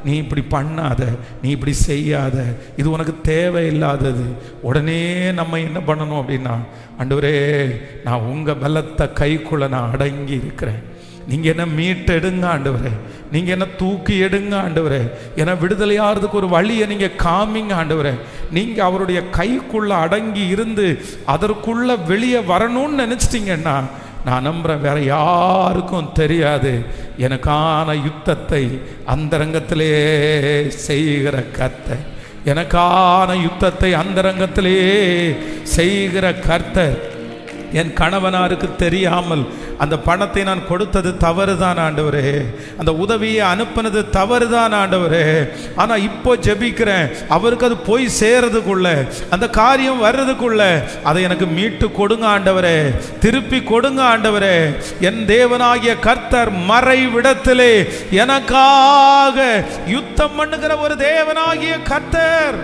நீ இப்படி பண்ணாத, நீ இப்படி செய்யாத, இது உனக்கு தேவையில்லாதது. உடனே நம்ம என்ன பண்ணணும் அப்படின்னா, ஆண்டவரே நான் உங்கள் பலத்த கைக்குள்ள நான் அடங்கி இருக்கிறேன், நீங்கள் என்ன மீட்டெடுங்க ஆண்டவரே, நீங்கள் என்ன தூக்கி எடுங்க ஆண்டவரே, ஏன்னா விடுதலையாகிறதுக்கு ஒரு வழியை நீங்கள் காமிங்க ஆண்டவரே. நீங்கள் அவருடைய கைக்குள்ள அடங்கி இருந்து அதற்குள்ள வெளியே வரணும்னு நினச்சிட்டிங்கன்னா, நான் நம்புகிறேன் வேற யாருக்கும் தெரியாது, எனக்கான யுத்தத்தை அந்தரங்கத்திலே செய்கிற கர்த்தர், எனக்கான யுத்தத்தை அந்தரங்கத்திலே செய்கிற கர்த்தர். என் கணவனாருக்கு தெரியாமல் அந்த பணத்தை நான் கொடுத்தது தவறுதான் ஆண்டவரே, அந்த உதவியை அனுப்பினது தவறுதான் ஆண்டவரே. ஆனால் இப்போ ஜெபிக்கிறேன், அவருக்கு அது போய் சேரதுக்குள்ள, அந்த காரியம் வர்றதுக்குள்ள அதை எனக்கு மீட்டு கொடுங்க ஆண்டவரே, திருப்பி கொடுங்க ஆண்டவரே. என் தேவனாகிய கர்த்தர் மறைவிடத்திலே எனக்காக யுத்தம் பண்ணுகிற ஒரு தேவனாகிய கர்த்தர்.